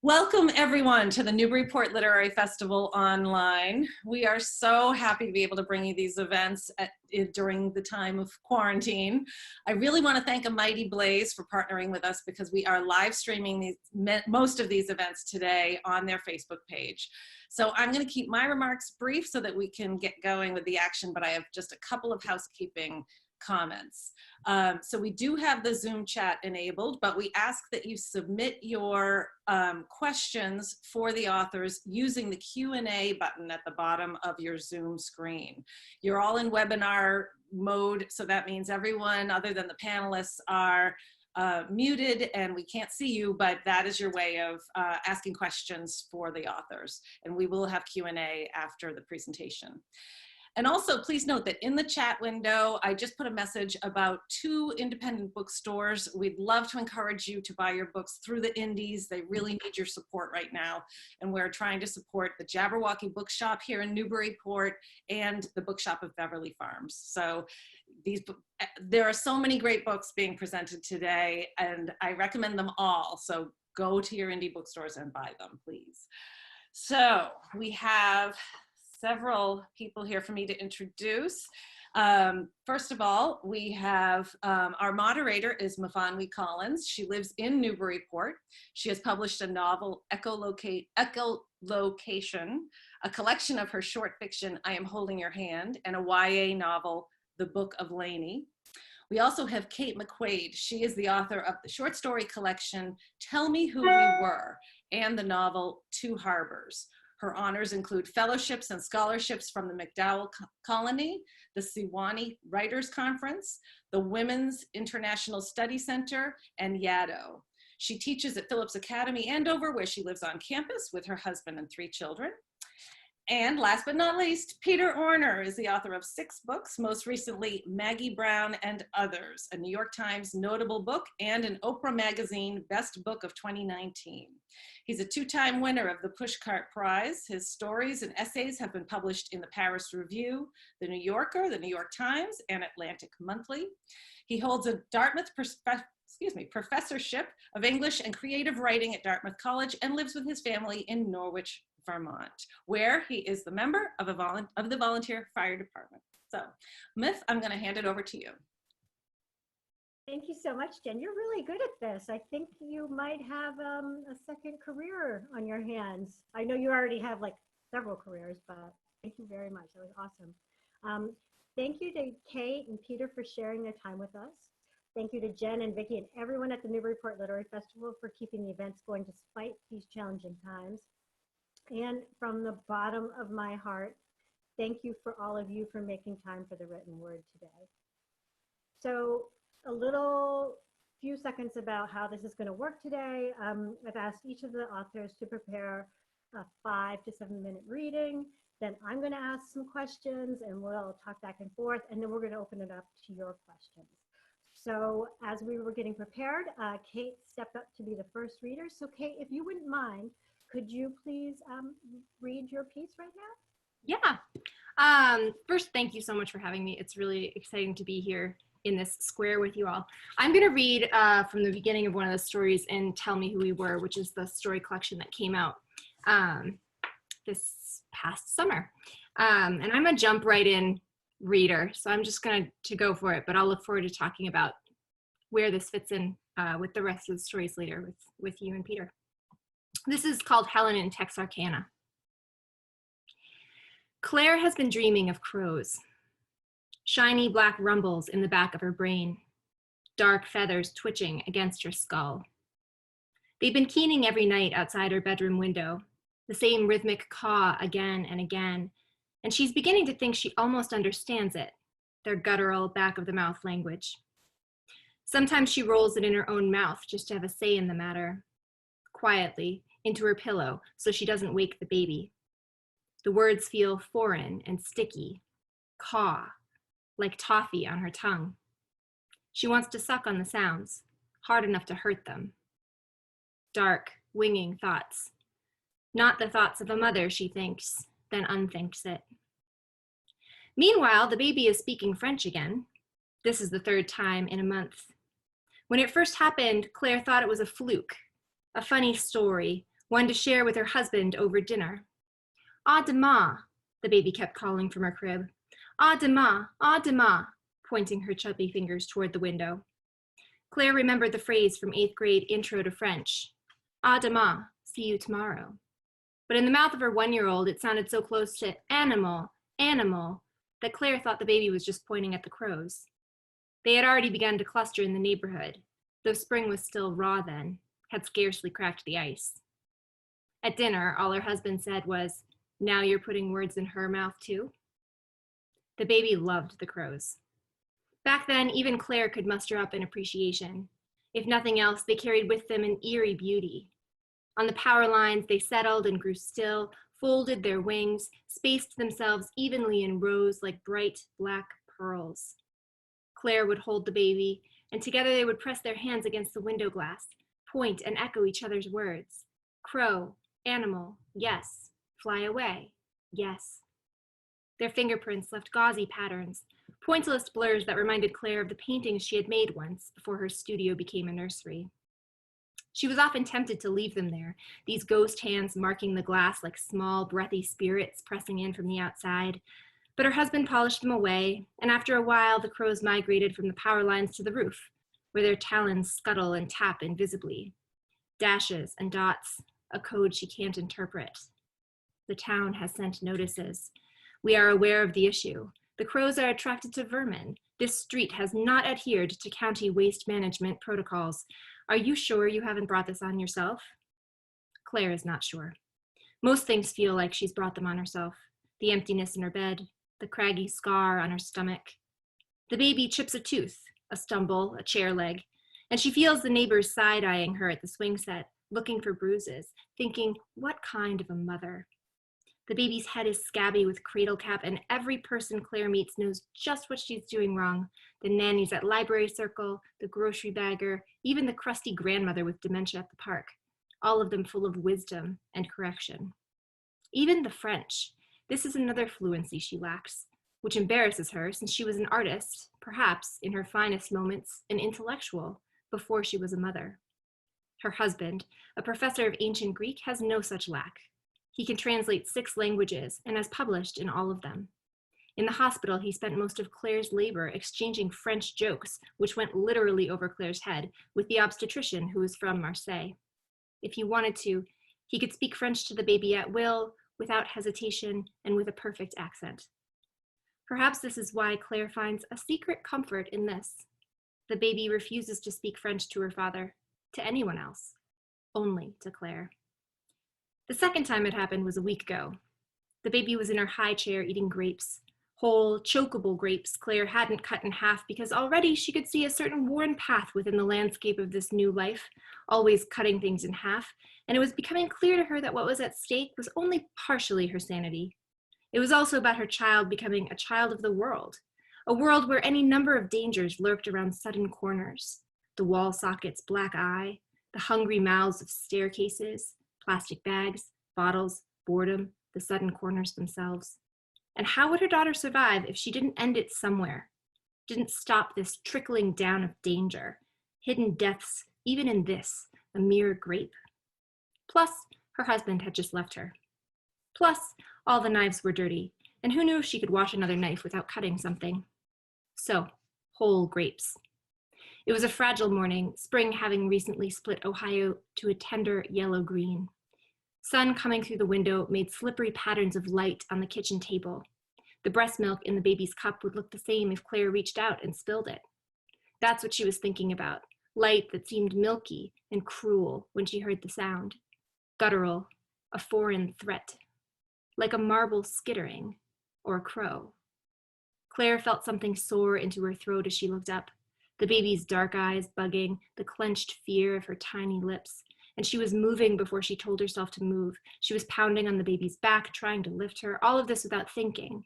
Welcome everyone to the Newburyport Literary Festival online. We are so happy to be able to bring you these events during the time of quarantine. I really want to thank A Mighty Blaze for partnering with us because we are live streaming most of these events today on their Facebook page. So I'm going to keep my remarks brief so that we can get going with the action, but I have just a couple of housekeeping comments. So we do have the Zoom chat enabled, but we ask that you submit your questions for the authors using the Q&A button at the bottom of your Zoom screen. You're all in webinar mode, so that means everyone other than the panelists are muted and we can't see you, but that is your way of asking questions for the authors. And we will have Q&A after the presentation. And also, please note that in the chat window, I just put a message about 2 independent bookstores. We'd love to encourage you to buy your books through the indies. They really need your support right now. And we're trying to support the Jabberwocky Bookshop here in Newburyport and the Bookshop of Beverly Farms. So there are so many great books being presented today, and I recommend them all. So go to your indie bookstores and buy them, please. So we have several people here for me to introduce. First of all, we have our moderator is Myfanwy Collins. She lives in Newburyport. She has published a novel, Echolocation, a collection of her short fiction, I Am Holding Your Hand, and a YA novel, The Book of Laney. We also have Kate McQuade. She is the author of the short story collection, Tell Me Who We Were, and the novel, Two Harbors. Her honors include fellowships and scholarships from the MacDowell Colony, the Sewanee Writers Conference, the Women's International Study Center, and Yaddo. She teaches at Phillips Academy, Andover, where she lives on campus with her husband and 3 children. And last but not least, Peter Orner is the author of 6 books, most recently Maggie Brown and Others, a New York Times notable book and an Oprah Magazine Best Book of 2019. He's a 2-time winner of the Pushcart Prize. His stories and essays have been published in the Paris Review, the New Yorker, the New York Times, and Atlantic Monthly. He holds a Dartmouth professorship of English and creative writing at Dartmouth College and lives with his family in Norwich, Vermont, where he is the member of the Volunteer Fire Department. So, Myth, I'm going to hand it over to you. Thank you so much, Jen. You're really good at this. I think you might have a second career on your hands. I know you already have like several careers, but thank you very much. That was awesome. Thank you to Kate and Peter for sharing their time with us. Thank you to Jen and Vicki and everyone at the Newburyport Literary Festival for keeping the events going despite these challenging times. And from the bottom of my heart, thank you for all of you for making time for the written word today. So a few seconds about how this is going to work today. I've asked each of the authors to prepare a 5 to 7 minute reading. Then I'm going to ask some questions and we'll talk back and forth, and then we're going to open it up to your questions. So as we were getting prepared, Kate stepped up to be the first reader. So Kate, if you wouldn't mind, could you please read your piece right now? Yeah. First, thank you so much for having me. It's really exciting to be here in this square with you all. I'm going to read from the beginning of one of the stories in Tell Me Who We Were, which is the story collection that came out this past summer. And I'm a jump right in reader, so I'm just going to go for it, but I'll look forward to talking about where this fits in with the rest of the stories later with you and Peter. This is called Helen in Texarkana. Claire has been dreaming of crows. Shiny black rumbles in the back of her brain, dark feathers twitching against her skull. They've been keening every night outside her bedroom window, the same rhythmic caw again and again, and she's beginning to think she almost understands it, their guttural back of the mouth language. Sometimes she rolls it in her own mouth just to have a say in the matter, quietly, into her pillow so she doesn't wake the baby. The words feel foreign and sticky, caw, like toffee on her tongue. She wants to suck on the sounds, hard enough to hurt them. Dark, winging thoughts. Not the thoughts of a mother, she thinks, then unthinks it. Meanwhile, the baby is speaking French again. This is the 3rd time in a month. When it first happened, Claire thought it was a fluke, a funny story, one to share with her husband over dinner. "Ah, demain," the baby kept calling from her crib. "Ah, demain," pointing her chubby fingers toward the window. Claire remembered the phrase from 8th grade Intro to French. "Ah, demain, see you tomorrow." But in the mouth of her 1-year-old, it sounded so close to animal, animal, that Claire thought the baby was just pointing at the crows. They had already begun to cluster in the neighborhood, though spring was still raw then, had scarcely cracked the ice. At dinner, all her husband said was, "Now you're putting words in her mouth too?" The baby loved the crows. Back then, even Claire could muster up an appreciation. If nothing else, they carried with them an eerie beauty. On the power lines, they settled and grew still, folded their wings, spaced themselves evenly in rows like bright black pearls. Claire would hold the baby, and together they would press their hands against the window glass, point and echo each other's words. Crow, animal, yes. Fly away, yes. Their fingerprints left gauzy patterns, pointillist blurs that reminded Claire of the paintings she had made once before her studio became a nursery. She was often tempted to leave them there, these ghost hands marking the glass like small, breathy spirits pressing in from the outside. But her husband polished them away, and after a while, the crows migrated from the power lines to the roof, where their talons scuttle and tap invisibly. Dashes and dots, a code she can't interpret. The town has sent notices. We are aware of the issue. The crows are attracted to vermin. This street has not adhered to county waste management protocols. Are you sure you haven't brought this on yourself? Claire is not sure. Most things feel like she's brought them on herself. The emptiness in her bed, the craggy scar on her stomach. The baby chips a tooth, a stumble, a chair leg, and she feels the neighbors side-eyeing her at the swing set, looking for bruises, thinking, what kind of a mother? The baby's head is scabby with cradle cap, and every person Claire meets knows just what she's doing wrong. The nannies at library circle, the grocery bagger, even the crusty grandmother with dementia at the park, all of them full of wisdom and correction. Even the French. This is another fluency she lacks, which embarrasses her since she was an artist, perhaps in her finest moments, an intellectual, before she was a mother. Her husband, a professor of ancient Greek, has no such lack. He can translate 6 languages and has published in all of them. In the hospital, he spent most of Claire's labor exchanging French jokes, which went literally over Claire's head, with the obstetrician who was from Marseille. If he wanted to, he could speak French to the baby at will, without hesitation, and with a perfect accent. Perhaps this is why Claire finds a secret comfort in this. The baby refuses to speak French to her father, to anyone else, only to Claire. The second time it happened was a week ago. The baby was in her high chair eating grapes, whole, chokeable grapes Claire hadn't cut in half because already she could see a certain worn path within the landscape of this new life, always cutting things in half, and it was becoming clear to her that what was at stake was only partially her sanity. It was also about her child becoming a child of the world, a world where any number of dangers lurked around sudden corners, the wall socket's black eye, the hungry mouths of staircases, plastic bags, bottles, boredom, the sudden corners themselves. And how would her daughter survive if she didn't end it somewhere, didn't stop this trickling down of danger, hidden deaths, even in this, a mere grape? Plus, her husband had just left her. Plus, all the knives were dirty, and who knew if she could wash another knife without cutting something? So, whole grapes. It was a fragile morning, spring having recently split Ohio to a tender yellow-green. Sun coming through the window made slippery patterns of light on the kitchen table. The breast milk in the baby's cup would look the same if Claire reached out and spilled it. That's what she was thinking about, light that seemed milky and cruel when she heard the sound. Guttural, a foreign threat, like a marble skittering or a crow. Claire felt something soar into her throat as she looked up, the baby's dark eyes bugging, the clenched fear of her tiny lips. And she was moving before she told herself to move. She was pounding on the baby's back, trying to lift her, all of this without thinking.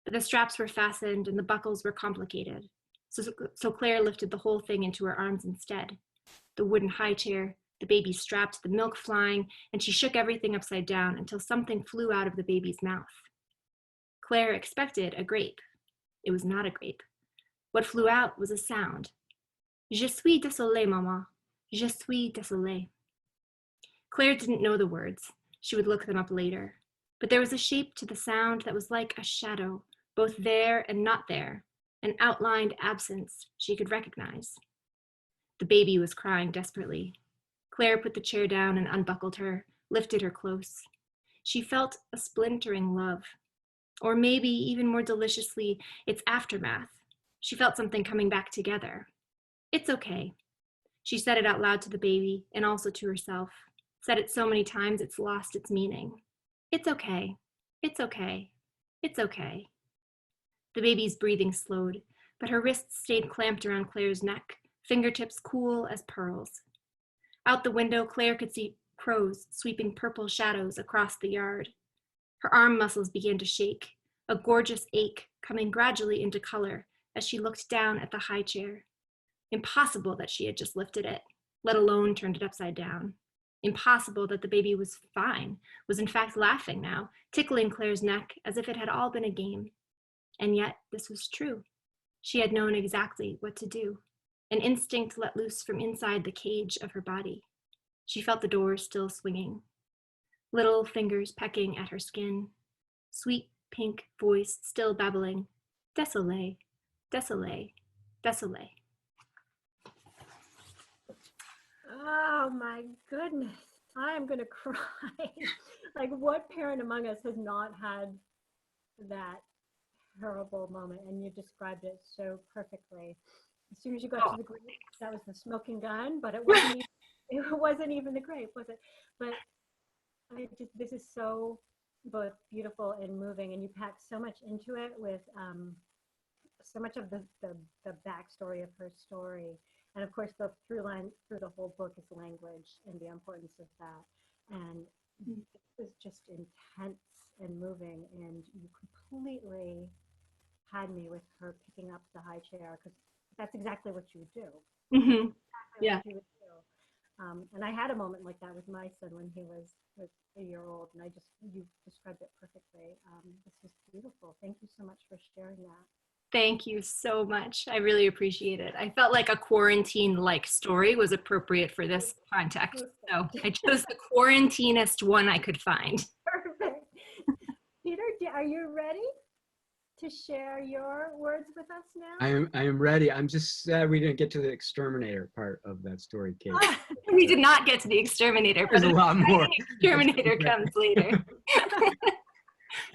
But the straps were fastened and the buckles were complicated. So Claire lifted the whole thing into her arms instead. The wooden high chair, the baby strapped, the milk flying, and she shook everything upside down until something flew out of the baby's mouth. Claire expected a grape. It was not a grape. What flew out was a sound. Je suis désolée, maman. Je suis désolée. Claire didn't know the words. She would look them up later. But there was a shape to the sound that was like a shadow, both there and not there, an outlined absence she could recognize. The baby was crying desperately. Claire put the chair down and unbuckled her, lifted her close. She felt a splintering love, or maybe even more deliciously, its aftermath. She felt something coming back together. It's okay. She said it out loud to the baby and also to herself, said it so many times it's lost its meaning. It's okay. It's okay. It's okay. The baby's breathing slowed, but her wrists stayed clamped around Claire's neck, fingertips cool as pearls. Out the window, Claire could see crows sweeping purple shadows across the yard. Her arm muscles began to shake, a gorgeous ache coming gradually into color as she looked down at the high chair. Impossible that she had just lifted it, let alone turned it upside down. Impossible that the baby was fine, was in fact laughing now, tickling Claire's neck as if it had all been a game. And yet this was true. She had known exactly what to do, an instinct let loose from inside the cage of her body. She felt the door still swinging, little fingers pecking at her skin, sweet pink voice still babbling, désolé, désolé, désolé. Oh my goodness, I am gonna cry. Like, what parent among us has not had that terrible moment? And you described it so perfectly. As soon as you got to the grape, that was the smoking gun, but it wasn't even the grape, was it? But this is so both beautiful and moving, and you pack so much into it with so much of the backstory of her story. And of course, the through line through the whole book is language and the importance of that. And it was just intense and moving, and you completely had me with her picking up the high chair, because that's exactly what you would do. Mm-hmm. Exactly Yeah. what you would do. And I had a moment like that with my son when he was a year old, and you described it perfectly. This was beautiful. Thank you so much for sharing that. Thank you so much. I really appreciate it. I felt like a quarantine-like story was appropriate for this context. So I chose the quarantinest one I could find. Perfect. Peter, are you ready to share your words with us now? I am ready. I'm just sad we didn't get to the exterminator part of that story, Kate. We did not get to the exterminator, There's but a lot more. exterminator comes later.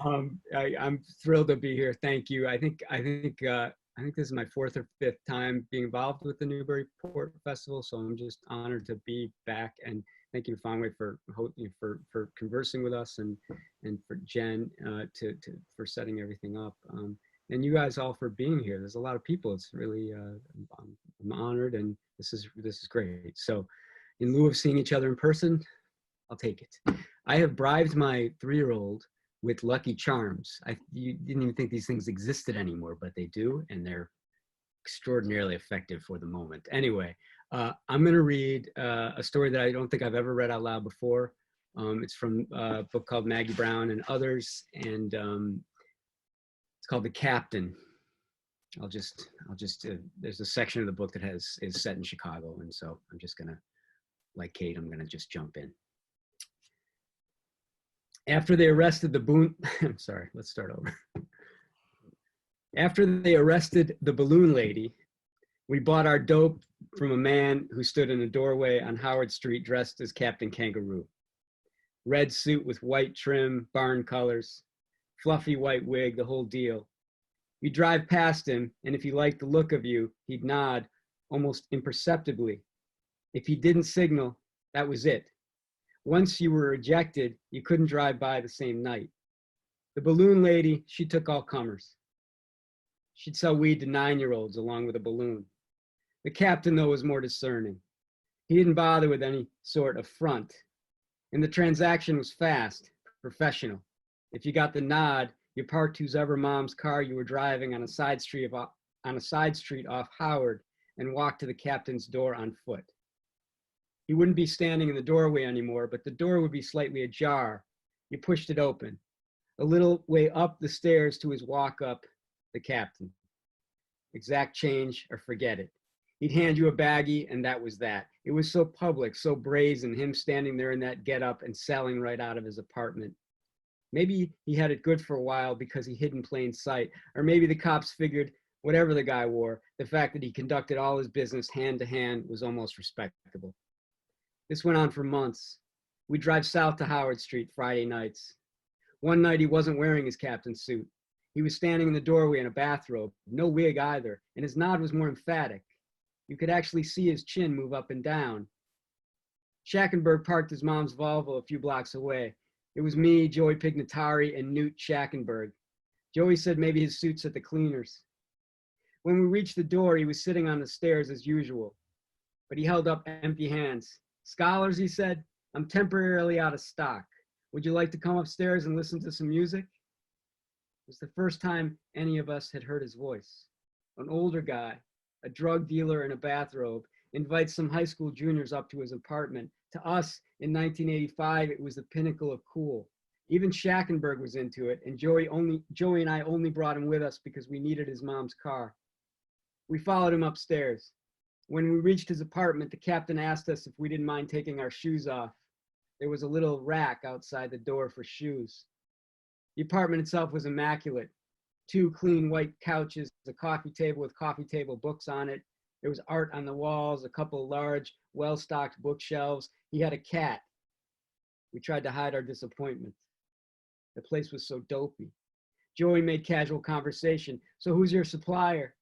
I'm thrilled to be here. Thank you. I think this is my fourth or fifth time being involved with the Newburyport Festival, so I'm just honored to be back. And thank you, Myfanwy, for conversing with us, and for Jen for setting everything up, and you guys all for being here. There's a lot of people. It's really I'm honored, and this is great. So, in lieu of seeing each other in person, I'll take it. I have bribed my 3-year-old with Lucky Charms. You didn't even think these things existed anymore, but they do, and they're extraordinarily effective for the moment. Anyway, I'm going to read a story that I don't think I've ever read out loud before. It's from a book called Maggie Brown and Others, and it's called The Captain. I'll just there's a section of the book that is set in Chicago, and so I'm just gonna, like Kate, I'm gonna just jump in. After they arrested the I'm sorry, let's start over. After they arrested the balloon lady, we bought our dope from a man who stood in a doorway on Howard Street dressed as Captain Kangaroo. Red suit with white trim, barn colors, fluffy white wig, the whole deal. You'd drive past him, and if he liked the look of you, he'd nod almost imperceptibly. If he didn't signal, that was it. Once you were ejected, you couldn't drive by the same night. The balloon lady, she took all comers. She'd sell weed to 9-year-olds along with a balloon. The captain, though, was more discerning. He didn't bother with any sort of front. And the transaction was fast, professional. If you got the nod, you parked whoever mom's car you were driving on a side street off Howard and walked to the captain's door on foot. He wouldn't be standing in the doorway anymore, but the door would be slightly ajar. You pushed it open. A little way up the stairs to his walk up, the captain. Exact change or forget it. He'd hand you a baggie, and that was that. It was so public, so brazen, him standing there in that getup and selling right out of his apartment. Maybe he had it good for a while because he hid in plain sight, or maybe the cops figured whatever the guy wore, the fact that he conducted all his business hand to hand was almost respectable. This went on for months. We'd drive south to Howard Street Friday nights. One night he wasn't wearing his captain's suit. He was standing in the doorway in a bathrobe, no wig either, and his nod was more emphatic. You could actually see his chin move up and down. Schackenberg parked his mom's Volvo a few blocks away. It was me, Joey Pignatari, and Newt Schackenberg. Joey said maybe his suit's at the cleaners. When we reached the door, he was sitting on the stairs as usual, but he held up empty hands. "Scholars," he said, "I'm temporarily out of stock. Would you like to come upstairs and listen to some music?" It was the first time any of us had heard his voice. An older guy, a drug dealer in a bathrobe, invites some high school juniors up to his apartment. To us, in 1985, it was the pinnacle of cool. Even Schackenberg was into it, and Joey and I only brought him with us because we needed his mom's car. We followed him upstairs. When we reached his apartment, the captain asked us if we didn't mind taking our shoes off. There was a little rack outside the door for shoes. The apartment itself was immaculate. 2 clean white couches, a coffee table with coffee table books on it. There was art on the walls, a couple of large, well-stocked bookshelves. He had a cat. We tried to hide our disappointment. The place was so dopey. Joey made casual conversation. "So who's your supplier?"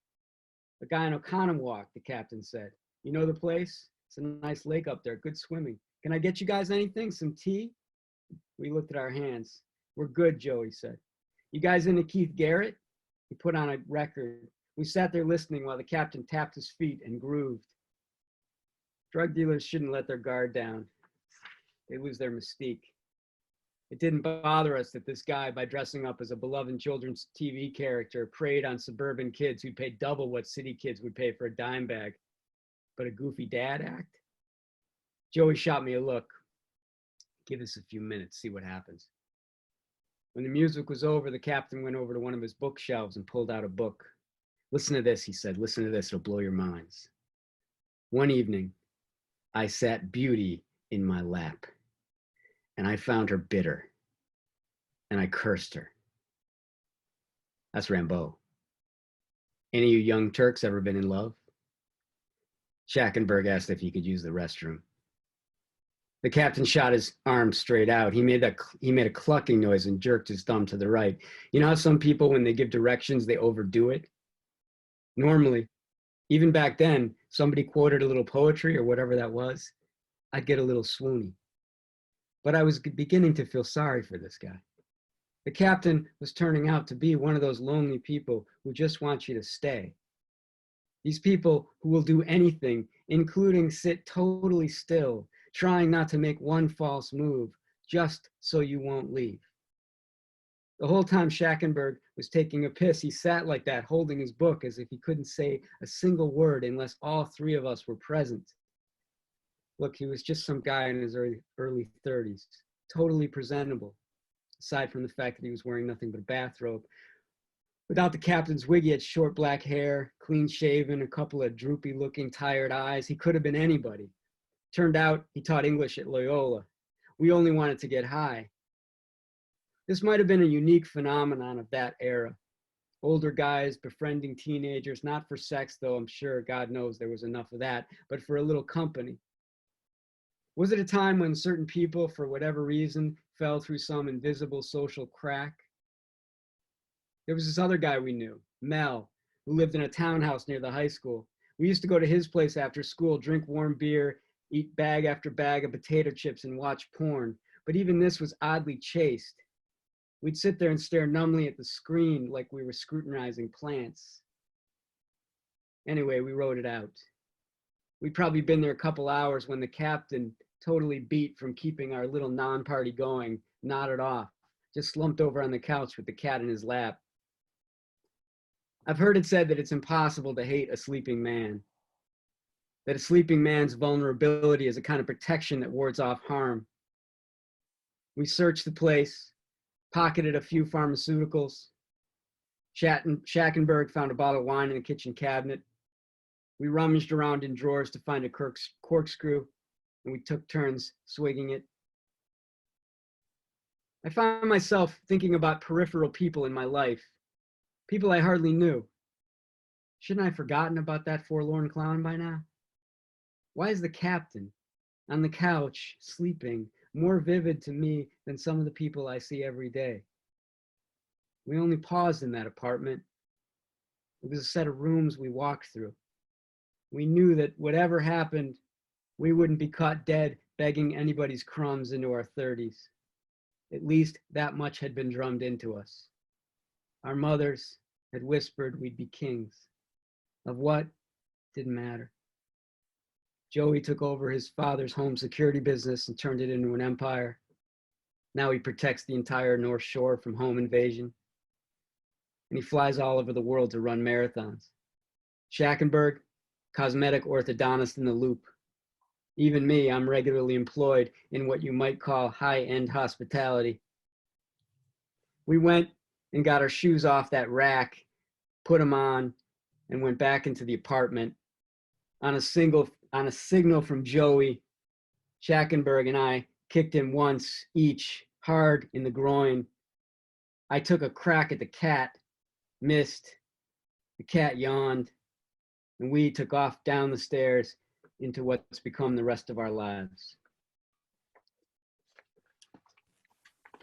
"A guy in Oconomowoc," the captain said. "You know the place? It's a nice lake up there, good swimming. Can I get you guys anything? Some tea?" We looked at our hands. "We're good," Joey said. "You guys into Keith Garrett?" He put on a record. We sat there listening while the captain tapped his feet and grooved. Drug dealers shouldn't let their guard down. They lose their mystique. It didn't bother us that this guy, by dressing up as a beloved children's TV character, preyed on suburban kids who'd pay double what city kids would pay for a dime bag. But a goofy dad act? Joey shot me a look. "Give us a few minutes, see what happens." When the music was over, the captain went over to one of his bookshelves and pulled out a book. "Listen to this," he said. "Listen to this, it'll blow your minds." "One evening, I sat beauty in my lap, and I found her bitter, and I cursed her." That's Rimbaud. Any of you young Turks ever been in love? Schackenberg asked if he could use the restroom. The captain shot his arm straight out. He made a clucking noise and jerked his thumb to the right. You know how some people, when they give directions, they overdo it? Normally, even back then, somebody quoted a little poetry or whatever that was, I'd get a little swoony. But I was beginning to feel sorry for this guy. The captain was turning out to be one of those lonely people who just want you to stay. These people who will do anything, including sit totally still, trying not to make one false move, just so you won't leave. The whole time Schackenberg was taking a piss, he sat like that, holding his book as if he couldn't say a single word unless all 3 of us were present. Look, he was just some guy in his early 30s, totally presentable, aside from the fact that he was wearing nothing but a bathrobe. Without the captain's wig, he had short black hair, clean shaven, a couple of droopy looking tired eyes. He could have been anybody. Turned out he taught English at Loyola. We only wanted to get high. This might have been a unique phenomenon of that era. Older guys befriending teenagers, not for sex, though I'm sure, God knows, there was enough of that, but for a little company. Was it a time when certain people, for whatever reason, fell through some invisible social crack? There was this other guy we knew, Mel, who lived in a townhouse near the high school. We used to go to his place after school, drink warm beer, eat bag after bag of potato chips, and watch porn. But even this was oddly chaste. We'd sit there and stare numbly at the screen like we were scrutinizing plants. Anyway, we wrote it out. We'd probably been there a couple hours when the captain, totally beat from keeping our little non-party going, nodded off, just slumped over on the couch with the cat in his lap. I've heard it said that it's impossible to hate a sleeping man, that a sleeping man's vulnerability is a kind of protection that wards off harm. We searched the place, pocketed a few pharmaceuticals. Schackenberg found a bottle of wine in the kitchen cabinet. We rummaged around in drawers to find a corkscrew, and we took turns swigging it. I found myself thinking about peripheral people in my life, people I hardly knew. Shouldn't I have forgotten about that forlorn clown by now? Why is the captain on the couch sleeping more vivid to me than some of the people I see every day? We only paused in that apartment. It was a set of rooms we walked through. We knew that whatever happened, we wouldn't be caught dead begging anybody's crumbs into our 30s. At least that much had been drummed into us. Our mothers had whispered we'd be kings. Of what? Didn't matter. Joey took over his father's home security business and turned it into an empire. Now he protects the entire North Shore from home invasion. And he flies all over the world to run marathons. Schackenberg, cosmetic orthodontist in the loop. Even me, I'm regularly employed in what you might call high-end hospitality. We went and got our shoes off that rack, put them on, and went back into the apartment. On a signal from Joey, Schackenberg and I kicked him once each, hard in the groin. I took a crack at the cat, missed. The cat yawned, and we took off down the stairs into what's become the rest of our lives.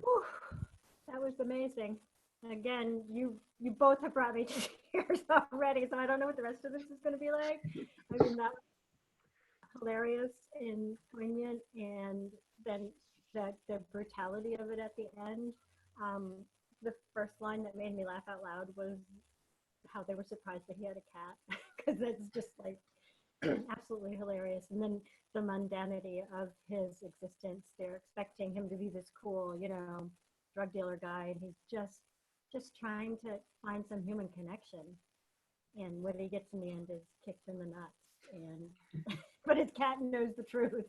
Whew, that was amazing. Again, you both have brought me to tears already, so I don't know what the rest of this is going to be like. I mean, that was hilarious and poignant, and then the brutality of it at the end. The first line that made me laugh out loud was how they were surprised that he had a cat, because that's just like absolutely hilarious. And then the mundanity of his existence. They're expecting him to be this cool, drug dealer guy, and he's just trying to find some human connection. And what he gets in the end is kicked in the nuts. And but his cat knows the truth.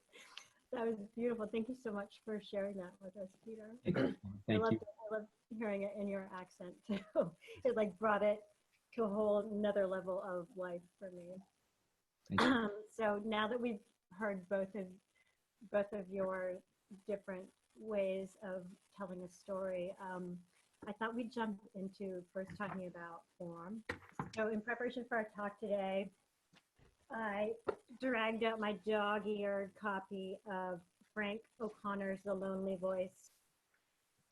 That was beautiful. Thank you so much for sharing that with us, Peter. Thank you. I loved hearing it in your accent too. It like brought it to a whole another level of life for me. Thank you. So now that we've heard both of your different ways of telling a story, I thought we'd jump into first talking about form. So in preparation for our talk today, I dragged out my dog-eared copy of Frank O'Connor's The Lonely Voice,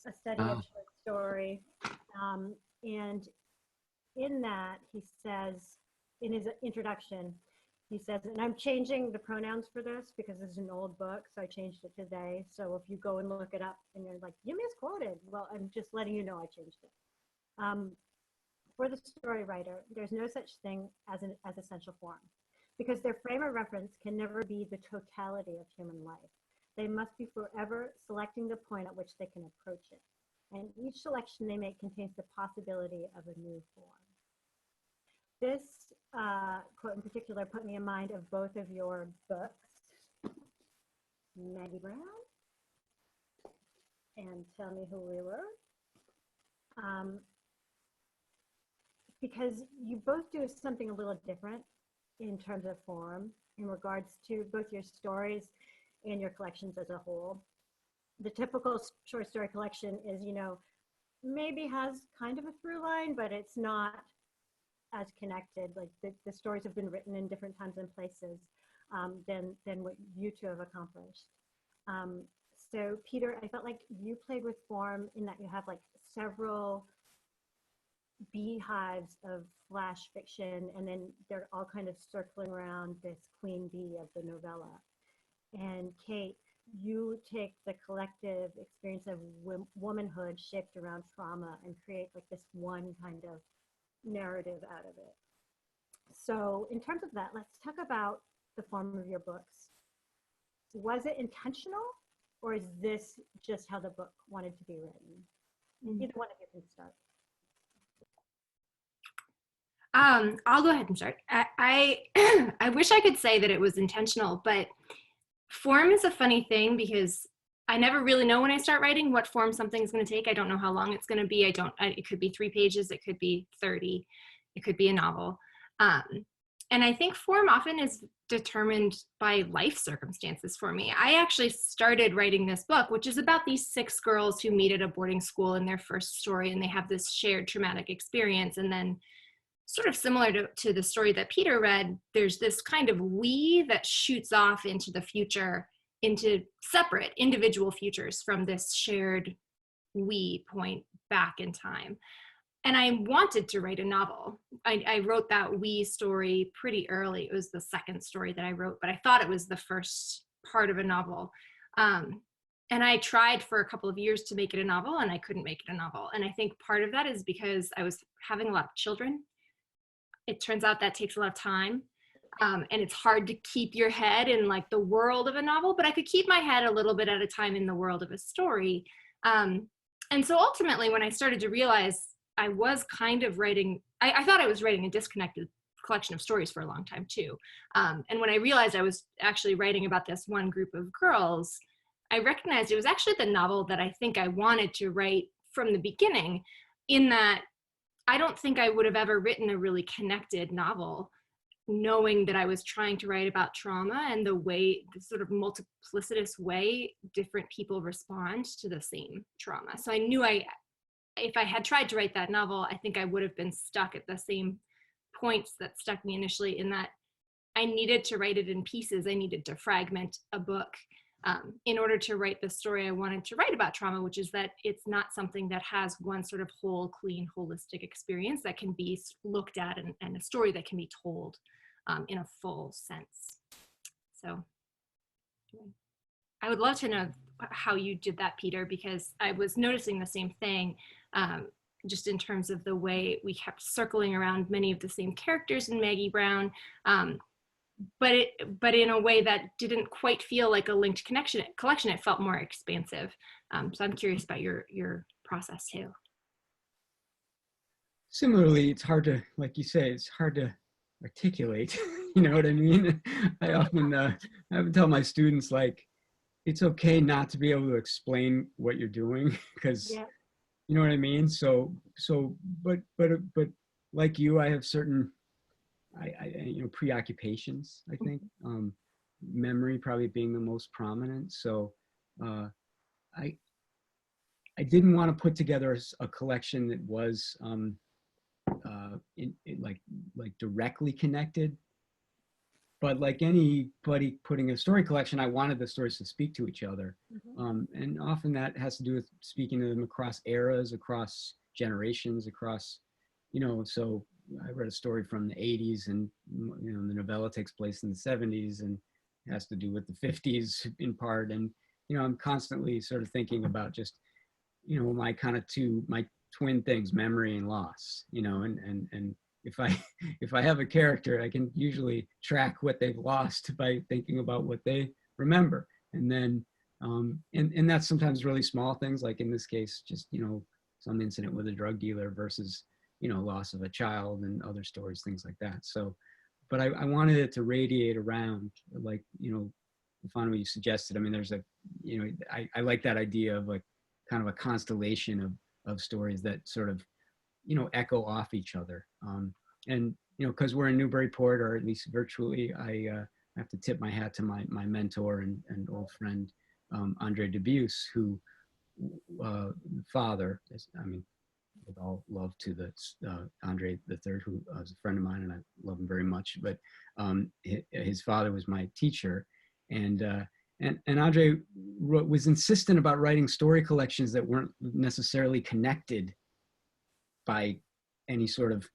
a study of short story. And in that, he says, in his introduction, he says, and I'm changing the pronouns for this because this is an old book, so I changed it today. So if you go and look it up and you're like, you misquoted, well, I'm just letting you know I changed it. For the story writer, there's no such thing as essential form, because their frame of reference can never be the totality of human life. They must be forever selecting the point at which they can approach it. And each selection they make contains the possibility of a new form. This quote in particular put me in mind of both of your books, Maggie Brown and Tell Me Who We Were. Because you both do something a little different in terms of form in regards to both your stories and your collections as a whole. The typical short story collection is, maybe has kind of a through line, but it's not as connected. Like the stories have been written in different times and places than what you two have accomplished. So Peter, I felt like you played with form in that you have like several beehives of flash fiction, and then they're all kind of circling around this queen bee of the novella. And Kate, you take the collective experience of womanhood shaped around trauma and create like this one kind of narrative out of it. So in terms of that, let's talk about the form of your books. Was it intentional, or is this just how the book wanted to be written? Either one of you can start. I'll go ahead and start. I wish I could say that it was intentional, but form is a funny thing because I never really know when I start writing what form something's going to take. I don't know how long it's going to be. It could be 3 pages. It could be 30. It could be a novel. And I think form often is determined by life circumstances for me. I actually started writing this book, which is about these 6 girls who meet at a boarding school in their first story, and they have this shared traumatic experience. And then, sort of similar to the story that Peter read, there's this kind of we that shoots off into the future, into separate individual futures from this shared we point back in time. And I wanted to write a novel. I wrote that we story pretty early. It was the second story that I wrote, but I thought it was the first part of a novel. And I tried for a couple of years to make it a novel, and I couldn't make it a novel. And I think part of that is because I was having a lot of children. It turns out that takes a lot of time. And it's hard to keep your head in like the world of a novel, but I could keep my head a little bit at a time in the world of a story. And so ultimately, when I started to realize I was kind of writing, I thought I was writing a disconnected collection of stories for a long time too. And when I realized I was actually writing about this one group of girls, I recognized it was actually the novel that I think I wanted to write from the beginning, in that I don't think I would have ever written a really connected novel knowing that I was trying to write about trauma and the sort of multiplicitous way different people respond to the same trauma. So I knew if I had tried to write that novel, I think I would have been stuck at the same points that stuck me initially, in that I needed to write it in pieces. I needed to fragment a book in order to write the story I wanted to write about trauma, which is that it's not something that has one sort of whole, clean, holistic experience that can be looked at, and a story that can be told in a full sense. So I would love to know how you did that, Peter, because I was noticing the same thing, just in terms of the way we kept circling around many of the same characters in Maggie Brown, but in a way that didn't quite feel like a linked collection. It felt more expansive. So I'm curious about your process too. Similarly, it's hard to, like you say, it's hard to articulate. You know what I mean? I often tell my students, like, it's okay not to be able to explain what you're doing, because you know what I mean? But like you, I have certain, preoccupations, I think, memory probably being the most prominent. So I didn't want to put together a collection that was like directly connected. But like anybody putting a story collection, I wanted the stories to speak to each other. And often that has to do with speaking to them across eras, across generations, across, so I read a story from the 80s, and, the novella takes place in the 70s and has to do with the 50s in part. And, I'm constantly sort of thinking about just, my twin things, memory and loss, and if I have a character, I can usually track what they've lost by thinking about what they remember. And then, and that's sometimes really small things, like in this case, just, some incident with a drug dealer versus, loss of a child, and other stories, things like that. So, but I wanted it to radiate around, like, Myfanwy, you suggested. I mean, there's I like that idea of like kind of a constellation of stories that sort of, echo off each other. And, because we're in Newburyport, or at least virtually, I have to tip my hat to my mentor and old friend, Andre Dubus, who, father, with all love to the Andre III, who is a friend of mine, and I love him very much. But his father was my teacher, and Andre was insistent about writing story collections that weren't necessarily connected by any sort of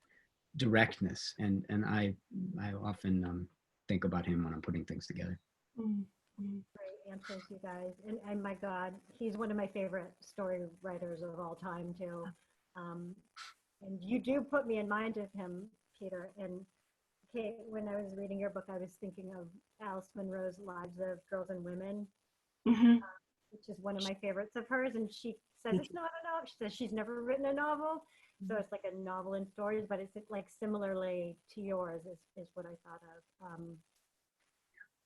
directness, and I often think about him when I'm putting things together. Great answers, you guys, and my God, he's one of my favorite story writers of all time too. And you do put me in mind of him, Peter. And Kate, when I was reading your book, I was thinking of Alice Munro's Lives of Girls and Women, which is one of my favorites of hers. And she says it's not a novel. She says she's never written a novel. So it's like a novel in stories, but it's like similarly to yours is what I thought of.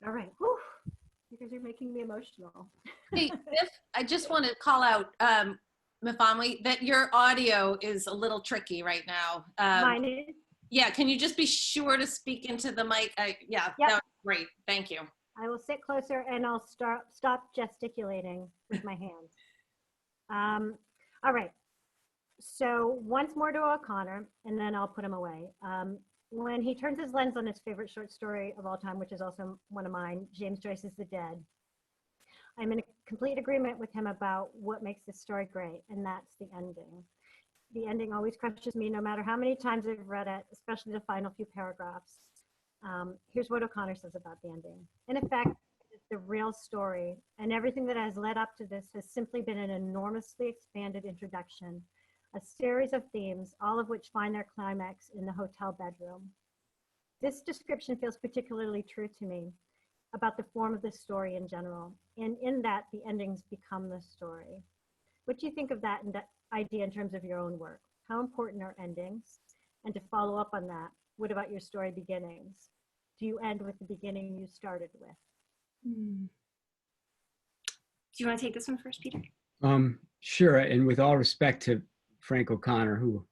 All right. Whew. You guys are making me emotional. Hey, I just want to call out, Myfanwy, that your audio is a little tricky right now. Mine is? Yeah, can you just be sure to speak into the mic? Yeah, Yep. that was great. Thank you. I will sit closer and I'll stop gesticulating with my hands. All right. So once more to O'Connor, and then I'll put him away. When he turns his lens on his favorite short story of all time, which is also one of mine, James Joyce's The Dead, I'm in complete agreement with him about what makes this story great, and that's the ending. The ending always crushes me no matter how many times I've read it, especially the final few paragraphs. Here's what O'Connor says about the ending. In effect, it's the real story, and everything that has led up to this has simply been an enormously expanded introduction, a series of themes, all of which find their climax in the hotel bedroom. This description feels particularly true to me about the form of the story in general, and in that the endings become the story. What do you think of that idea in terms of your own work? How important are endings? And to follow up on that, what about your story beginnings? Do you end with the beginning you started with? Do you want to take this one first, Peter? Sure. And with all respect to Frank O'Connor, who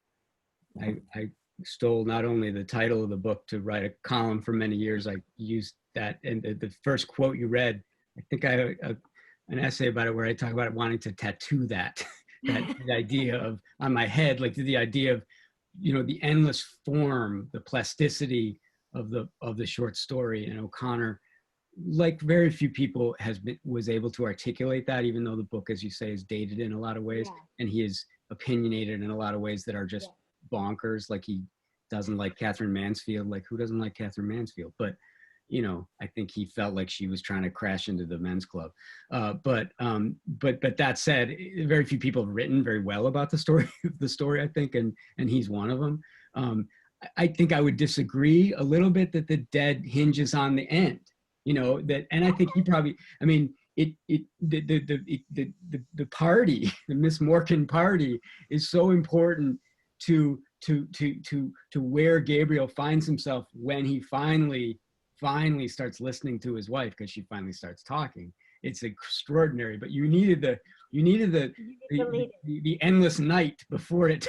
I stole not only the title of the book to write a column for many years, I used that. And the first quote you read, I think I have an essay about it where I talk about wanting to tattoo that, that idea of on my head, like the idea of, you know, the endless form, the plasticity of the short story. And O'Connor, like very few people, was able to articulate that, even though the book, as you say, is dated in a lot of ways, and he is opinionated in a lot of ways that are just bonkers. Like he doesn't like Kathryn Mansfield. Like who doesn't like Kathryn Mansfield? But you know, I think he felt like she was trying to crash into the men's club. But that said, very few people have written very well about the story, I think, and he's one of them. I think I would disagree a little bit that The Dead hinges on the end. You know that, and I think he probably. I mean, the party, the Miss Morkan party, is so important to where Gabriel finds himself when he finally starts listening to his wife, because she finally starts talking. It's extraordinary. But you needed the endless night before it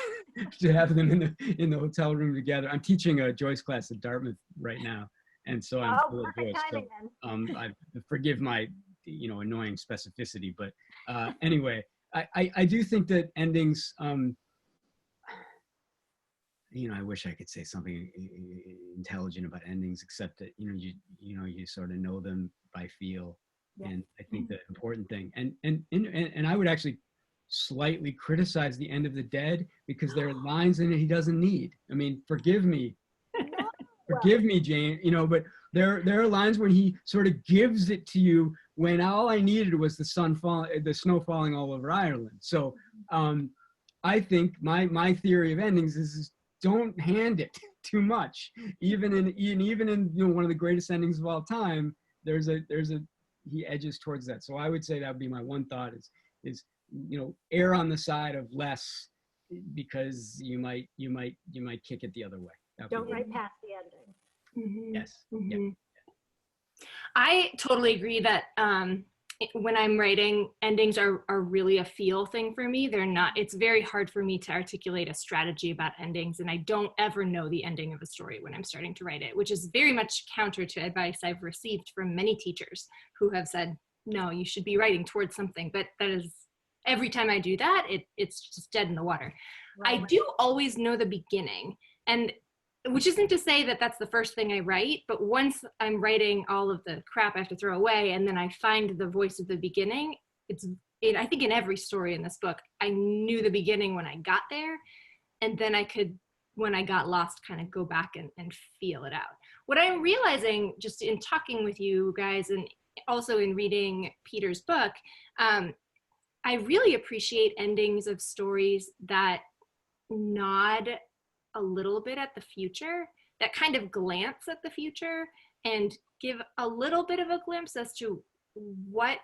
to have them in the hotel room together. I'm teaching a Joyce class at Dartmouth right now. And so I'm full of Joyce. So, forgive my, annoying specificity, but anyway, I do think that endings, I wish I could say something intelligent about endings, except that, you sort of know them by feel. Yeah. And I think the important thing, and I would actually slightly criticize the end of The Dead, because there are lines in it he doesn't need. I mean, forgive me, Jane, but there are lines when he sort of gives it to you when all I needed was the snow falling all over Ireland. So I think my theory of endings is don't hand it too much. Even in one of the greatest endings of all time, he edges towards that. So I would say that would be my one thought is err on the side of less, because you might kick it the other way. Don't write past the ending. Mm-hmm. Yes. Mm-hmm. Yeah. I totally agree that when I'm writing, endings are really a feel thing for me. They're not, it's very hard for me to articulate a strategy about endings, and I don't ever know the ending of a story when I'm starting to write it, which is very much counter to advice I've received from many teachers who have said, no, you should be writing towards something. But that is, every time I do that, it's just dead in the water. Right. I do always know the beginning, and which isn't to say that that's the first thing I write, but once I'm writing all of the crap I have to throw away and then I find the voice of the beginning, I think in every story in this book, I knew the beginning when I got there, and then I could, when I got lost, kind of go back and feel it out. What I'm realizing just in talking with you guys and also in reading Peter's book, I really appreciate endings of stories that nod a little bit at the future, that kind of glance at the future and give a little bit of a glimpse as to what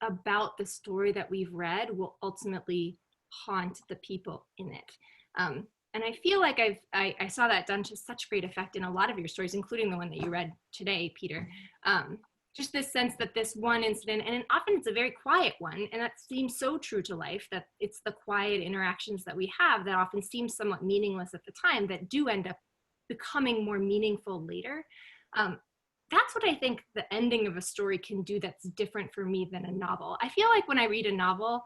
about the story that we've read will ultimately haunt the people in it. And I feel like I saw that done to such great effect in a lot of your stories, including the one that you read today, Peter. Just this sense that this one incident, and often it's a very quiet one, and that seems so true to life, that it's the quiet interactions that we have that often seem somewhat meaningless at the time that do end up becoming more meaningful later. That's what I think the ending of a story can do that's different for me than a novel. I feel like when I read a novel,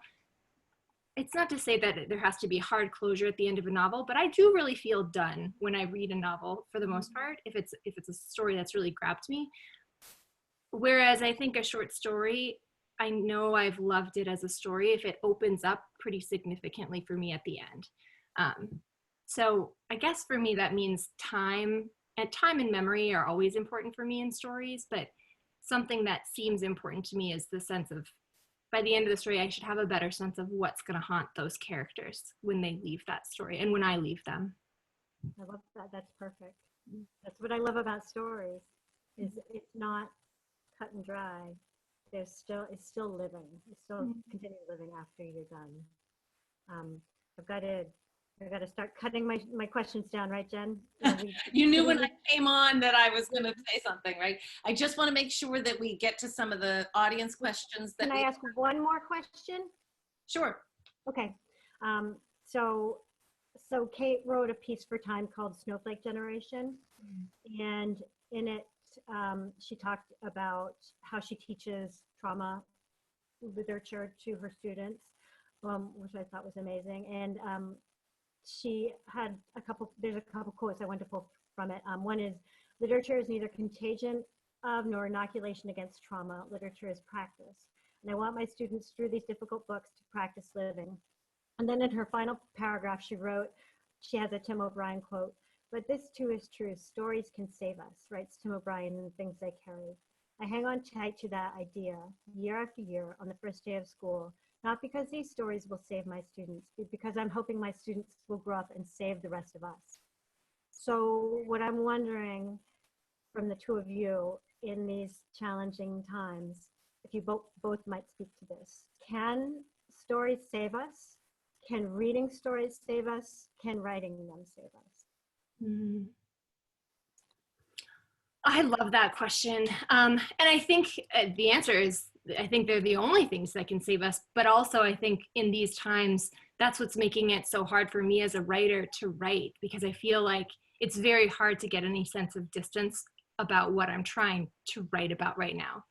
it's not to say that there has to be hard closure at the end of a novel, but I do really feel done when I read a novel for the most part, if it's a story that's really grabbed me. Whereas I think a short story, I know I've loved it as a story if it opens up pretty significantly for me at the end. So I guess for me that means time and memory are always important for me in stories, but something that seems important to me is the sense of, by the end of the story, I should have a better sense of what's going to haunt those characters when they leave that story and when I leave them. I love that. That's perfect. That's what I love about stories, is it's not cut and dry. It's still living. It's still continue living after you're done. I've got to start cutting my questions down, right, Jen? You knew when I came on that I was going to say something, right? I just want to make sure that we get to some of the audience questions. Can I ask one more question? Sure. Okay. So Kate wrote a piece for Time called Snowflake Generation, and in it she talked about how she teaches trauma literature to her students, which I thought was amazing. And she had there's a couple quotes I want to pull from it. One is, literature is neither contagion of nor inoculation against trauma. Literature is practice. And I want my students through these difficult books to practice living. And then in her final paragraph, she has a Tim O'Brien quote, but this too is true. Stories can save us, writes Tim O'Brien in Things They Carry. I hang on tight to that idea year after year on the first day of school, not because these stories will save my students, but because I'm hoping my students will grow up and save the rest of us. So what I'm wondering from the two of you in these challenging times, if you both might speak to this, can stories save us? Can reading stories save us? Can writing them save us? I love that question. And I think the answer is, I think they're the only things that can save us, but also I think in these times, that's what's making it so hard for me as a writer to write, because I feel like it's very hard to get any sense of distance about what I'm trying to write about right now,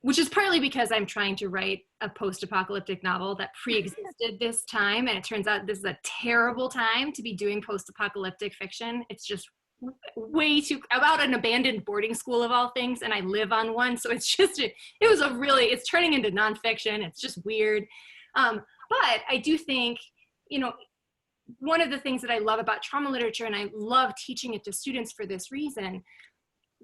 which is partly because I'm trying to write a post-apocalyptic novel that pre-existed this time. And it turns out this is a terrible time to be doing post-apocalyptic fiction. It's just way too, about an abandoned boarding school of all things, and I live on one. So it's just, it's turning into nonfiction. It's just weird. But I do think, one of the things that I love about trauma literature, and I love teaching it to students for this reason,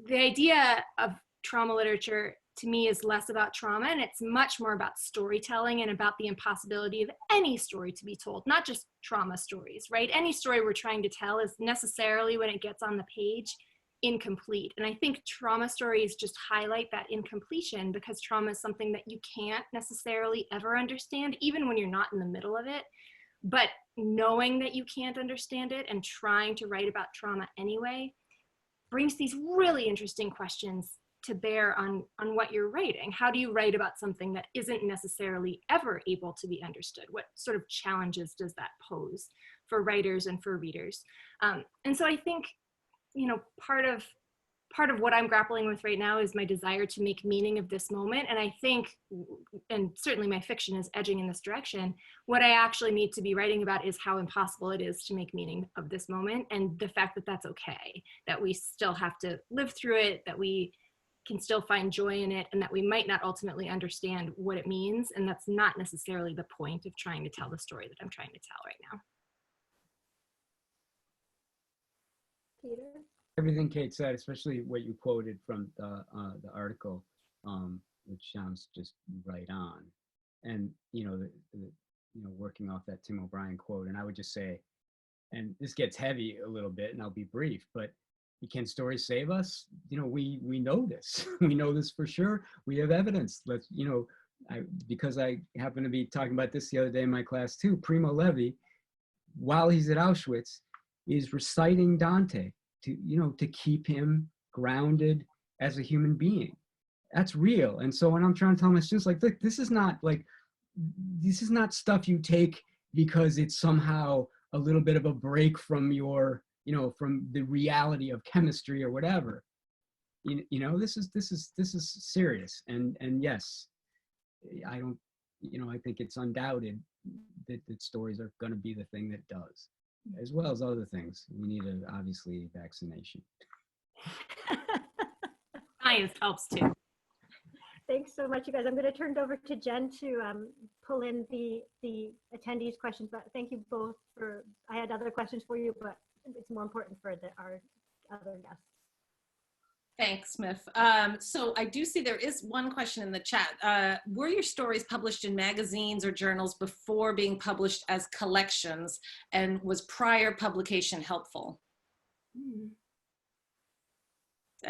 the idea of trauma literature to me is less about trauma, and it's much more about storytelling and about the impossibility of any story to be told, not just trauma stories, right? Any story we're trying to tell is necessarily, when it gets on the page, incomplete. And I think trauma stories just highlight that incompletion, because trauma is something that you can't necessarily ever understand, even when you're not in the middle of it. But knowing that you can't understand it and trying to write about trauma anyway brings these really interesting questions to bear on what you're writing. How do you write about something that isn't necessarily ever able to be understood? What sort of challenges does that pose for writers and for readers? And so I think, part of what I'm grappling with right now is my desire to make meaning of this moment. And I think, and certainly my fiction is edging in this direction, what I actually need to be writing about is how impossible it is to make meaning of this moment, and the fact that that's okay, that we still have to live through it, that we can still find joy in it, and that we might not ultimately understand what it means. And that's not necessarily the point of trying to tell the story that I'm trying to tell right now. Peter? Everything Kate said, especially what you quoted from the article, which sounds just right on. And, working off that Tim O'Brien quote, and I would just say, and this gets heavy a little bit and I'll be brief, but can stories save us? We know this. We know this for sure. We have evidence. Because I happen to be talking about this the other day in my class too, Primo Levi, while he's at Auschwitz, is reciting Dante to keep him grounded as a human being. That's real. And so when I'm trying to tell my students, look, this is not stuff you take because it's somehow a little bit of a break from your from the reality of chemistry or whatever. This is serious. And yes, I don't, I think it's undoubted that stories are going to be the thing that does, as well as other things. We need obviously vaccination. Science helps too. Thanks so much, you guys. I'm going to turn it over to Jen to pull in the attendees' questions. But thank you both for. I had other questions for you, but it's more important for our other guests. Thanks, Smith. So I do see there is one question in the chat. Were your stories published in magazines or journals before being published as collections, and was prior publication helpful?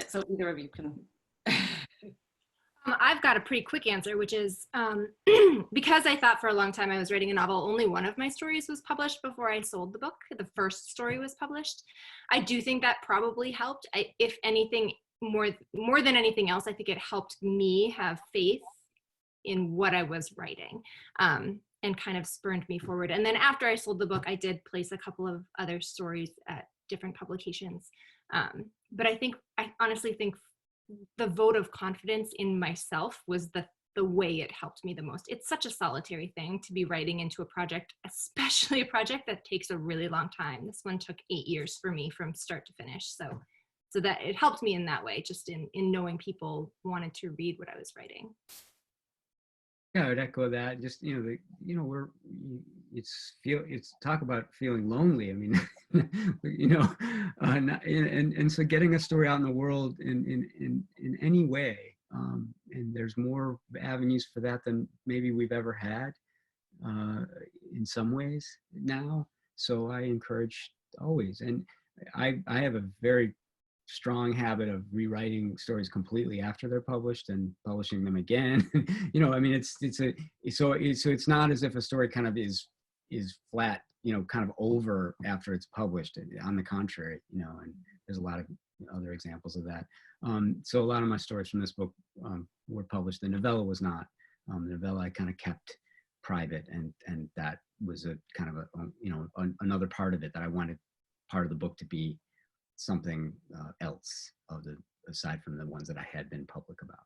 So either of you can. I've got a pretty quick answer, which is because I thought for a long time I was writing a novel, only one of my stories was published before I sold the book. The first story was published. I do think that probably helped. If anything, more than anything else, I think it helped me have faith in what I was writing, and kind of spurned me forward. And then after I sold the book, I did place a couple of other stories at different publications. But I honestly think the vote of confidence in myself was the way it helped me the most. It's such a solitary thing to be writing into a project, especially a project that takes a really long time. This one took 8 years for me from start to finish. So that it helped me in that way, just in knowing people wanted to read what I was writing. Yeah, I would echo that. Just it's talk about feeling lonely. I mean, and so getting a story out in the world in any way, and there's more avenues for that than maybe we've ever had in some ways now. So I encourage always, and I have a very strong habit of rewriting stories completely after they're published and publishing them again. I mean, so it's not as if a story kind of is flat, kind of over after it's published. On the contrary, and there's a lot of other examples of that. So a lot of my stories from this book were published. The novella was not. The novella I kind of kept private, and that was a kind of another part of it, that I wanted part of the book to be something else aside from the ones that I had been public about.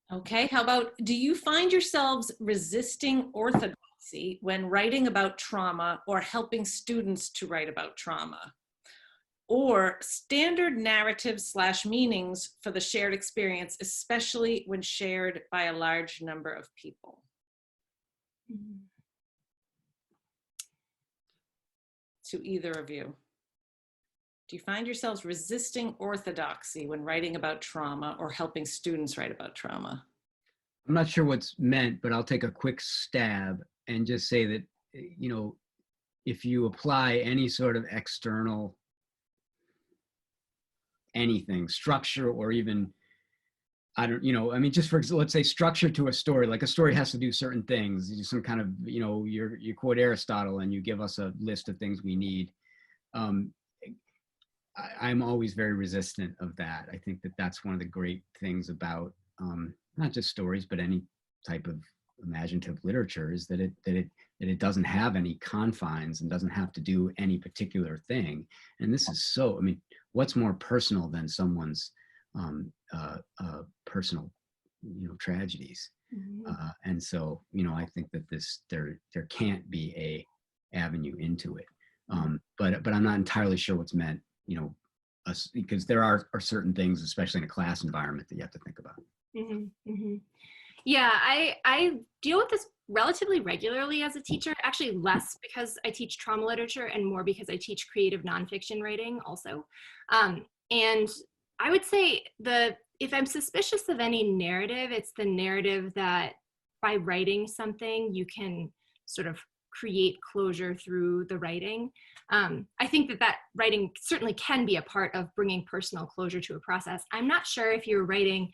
So. Okay, how about, do you find yourselves resisting orthodoxy when writing about trauma or helping students to write about trauma? Or standard narratives / meanings for the shared experience, especially when shared by a large number of people? To either of you. Do you find yourselves resisting orthodoxy when writing about trauma or helping students write about trauma? I'm not sure what's meant, but I'll take a quick stab and just say that, if you apply any sort of external anything, structure, or even, just for, let's say, structure to a story, like a story has to do certain things, some kind of, you quote Aristotle and you give us a list of things we need. I'm always very resistant of that. I think that that's one of the great things about not just stories, but any type of imaginative literature, is that it doesn't have any confines and doesn't have to do any particular thing. And this is what's more personal than someone's personal, tragedies? Mm-hmm. And so, I think that there can't be a avenue into it. But I'm not entirely sure what's meant, because there are certain things, especially in a class environment, that you have to think about. Mm-hmm, mm-hmm. Yeah, I deal with this relatively regularly as a teacher, actually less because I teach trauma literature and more because I teach creative nonfiction writing also. And I would say if I'm suspicious of any narrative, it's the narrative that by writing something, you can sort of create closure through the writing. I think that writing certainly can be a part of bringing personal closure to a process. I'm not sure if you're writing,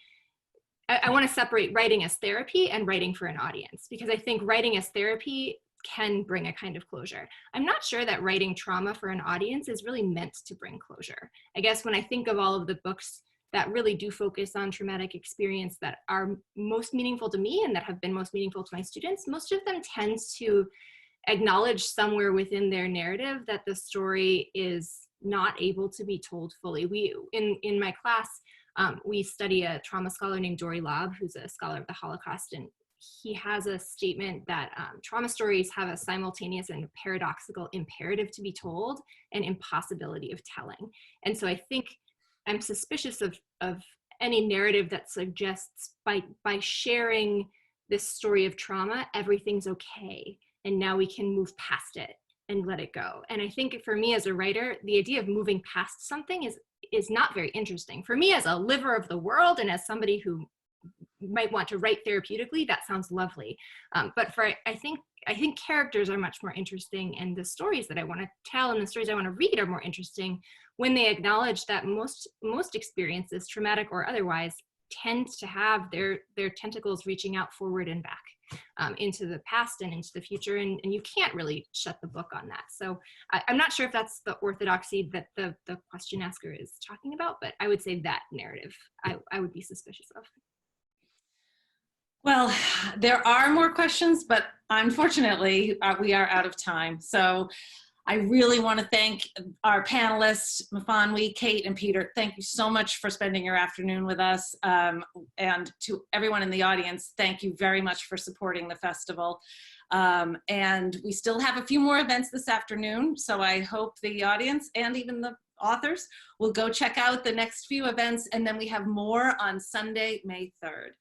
I want to separate writing as therapy and writing for an audience, because I think writing as therapy can bring a kind of closure. I'm not sure that writing trauma for an audience is really meant to bring closure. I guess when I think of all of the books that really do focus on traumatic experience that are most meaningful to me and that have been most meaningful to my students, most of them tend to acknowledge somewhere within their narrative that the story is not able to be told fully. In my class, we study a trauma scholar named Dory Lobb, who's a scholar of the Holocaust, and he has a statement that trauma stories have a simultaneous and paradoxical imperative to be told and impossibility of telling. And so I think I'm suspicious of any narrative that suggests by sharing this story of trauma, everything's okay, and now we can move past it and let it go. And I think for me as a writer, the idea of moving past something is not very interesting. For me as a liver of the world and as somebody who might want to write therapeutically, that sounds lovely. But I think characters are much more interesting, and the stories that I want to tell and the stories I want to read are more interesting when they acknowledge that most experiences, traumatic or otherwise, tend to have their tentacles reaching out forward and back into the past and into the future, and you can't really shut the book on that. So I'm not sure if that's the orthodoxy that the question asker is talking about, but I would say that narrative I would be suspicious of. Well, there are more questions, but unfortunately, we are out of time. So I really want to thank our panelists, Myfanwy, Kate, and Peter. Thank you so much for spending your afternoon with us. And to everyone in the audience, thank you very much for supporting the festival. And we still have a few more events this afternoon, so I hope the audience and even the authors will go check out the next few events, and then we have more on Sunday, May 3rd.